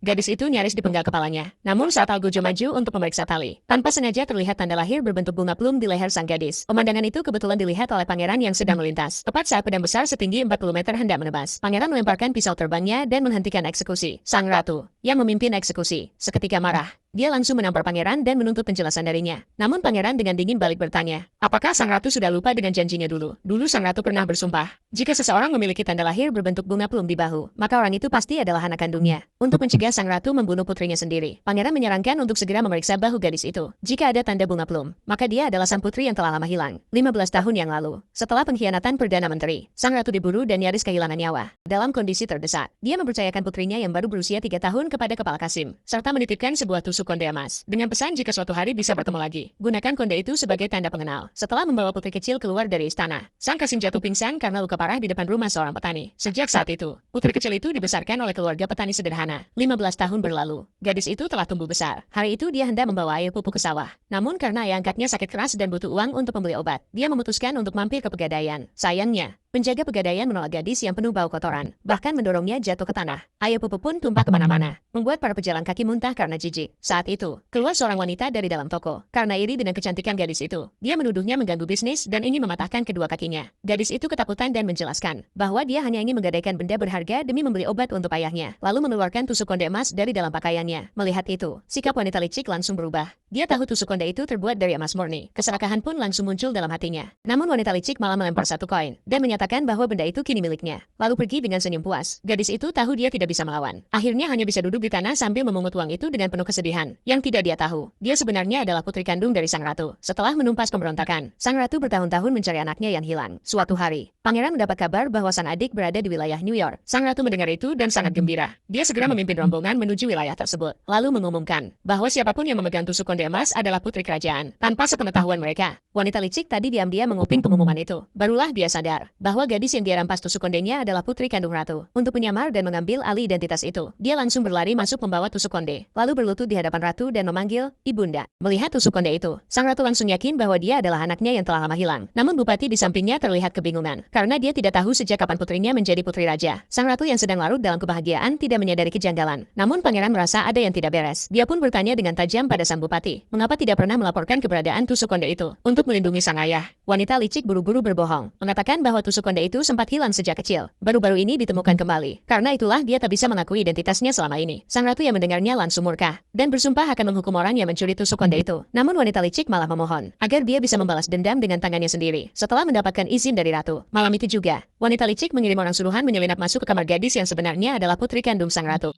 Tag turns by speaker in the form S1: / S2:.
S1: Gadis itu nyaris dipenggal kepalanya. Namun saat Algujo maju untuk memeriksa tali, tanpa sengaja terlihat tanda lahir berbentuk bunga plum di leher sang gadis. Pemandangan itu kebetulan dilihat oleh pangeran yang sedang melintas. Tepat saat pedang besar setinggi 40 meter hendak menebas, pangeran melemparkan pisau terbangnya dan menghentikan eksekusi. Sang ratu, yang memimpin eksekusi, seketika marah. Dia langsung menampar pangeran dan menuntut penjelasan darinya. Namun pangeran dengan dingin balik bertanya, apakah sang ratu sudah lupa dengan janjinya dulu? Dulu sang ratu pernah bersumpah, jika seseorang memiliki tanda lahir berbentuk bunga plum di bahu, maka orang itu pasti adalah anak kandungnya. Untuk mencegah sang ratu membunuh putrinya sendiri, pangeran menyarankan untuk segera memeriksa bahu gadis itu. Jika ada tanda bunga plum, maka dia adalah sang putri yang telah lama hilang, 15 tahun yang lalu. Setelah pengkhianatan Perdana Menteri, sang ratu diburu dan nyaris kehilangan nyawa. Dalam kondisi terdesak, dia mempercayakan putrinya yang baru berusia 3 tahun kepada Kepala Kasim, serta menitipkan sebuah tusuk konde emas, dengan pesan jika suatu hari bisa bertemu lagi, gunakan konde itu sebagai tanda pengenal. Setelah membawa putri kecil keluar dari istana, sang Kasim jatuh pingsan karena luka parah di depan rumah seorang petani. Sejak saat itu, putri kecil itu dibesarkan oleh keluarga petani sederhana. 15 tahun berlalu, gadis itu telah tumbuh besar. Hari itu dia hendak membawa air pupuk ke sawah. Namun karena ayah angkatnya sakit keras dan butuh uang untuk membeli obat, dia memutuskan untuk mampir ke pegadaian. Sayangnya, penjaga pegadaian menolak gadis yang penuh bau kotoran, bahkan mendorongnya jatuh ke tanah. Air pupuk pun tumpah kemana-mana, membuat para pejalan kaki muntah karena jijik. Saat itu, keluar seorang wanita dari dalam toko. Karena iri dengan kecantikan gadis itu, dia menuduhnya mengganggu bisnis dan ingin mematahkan kedua kakinya. Gadis itu ketakutan dan menjelaskan bahwa dia hanya ingin menggadaikan benda berharga demi membeli obat untuk ayahnya, lalu mengeluarkan tusuk konde emas dari dalam pakaiannya. Melihat itu, sikap wanita licik langsung berubah. Dia tahu tusuk konde itu terbuat dari emas murni. Keserakahan pun langsung muncul dalam hatinya. Namun wanita licik malah melempar satu koin dan menyatakan bahwa benda itu kini miliknya. Lalu pergi dengan senyum puas. Gadis itu tahu dia tidak bisa melawan. Akhirnya hanya bisa duduk di tanah sambil memungut uang itu dengan penuh kesedihan. Yang tidak dia tahu, dia sebenarnya adalah putri kandung dari sang ratu. Setelah menumpas pemberontakan, sang ratu bertahun-tahun mencari anaknya yang hilang. Suatu hari, pangeran mendapat kabar bahwa sang adik berada di wilayah New York. Sang ratu mendengar itu dan sangat gembira. Dia segera memimpin rombongan menuju wilayah tersebut, lalu mengumumkan bahwa siapapun yang memegang tusuk konde emas adalah putri kerajaan. Tanpa sepengetahuan mereka, wanita licik tadi diam-diam menguping pengumuman itu. Barulah dia sadar bahwa gadis yang dia rampas tusuk kondenya adalah putri kandung ratu. Untuk menyamar dan mengambil alih identitas itu, dia langsung berlari masuk membawa tusuk konde, lalu berlutut di hadapan ratu dan memanggil, "Ibunda." Melihat tusuk konde itu, sang ratu langsung yakin bahwa dia adalah anaknya yang telah lama hilang. Namun bupati di sampingnya terlihat kebingungan, karena dia tidak tahu sejak kapan putrinya menjadi putri raja. Sang ratu yang sedang larut dalam kebahagiaan tidak menyadari kejanggalan. Namun pangeran merasa ada yang tidak beres. Dia pun bertanya dengan tajam pada sang bupati, mengapa tidak pernah melaporkan keberadaan tusuk konde itu untuk melindungi sang ayah. Wanita licik buru-buru berbohong, mengatakan bahwa tusuk konde itu sempat hilang sejak kecil. Baru-baru ini ditemukan kembali. Karena itulah dia tak bisa mengakui identitasnya selama ini. Sang ratu yang mendengarnya langsung murka dan bersumpah akan menghukum orang yang mencuri tusuk konde itu. Namun wanita licik malah memohon agar dia bisa membalas dendam dengan tangannya sendiri setelah mendapatkan izin dari ratu. Malam itu juga, wanita licik mengirim orang suruhan menyelinap masuk ke kamar gadis yang sebenarnya adalah putri kandung sang ratu.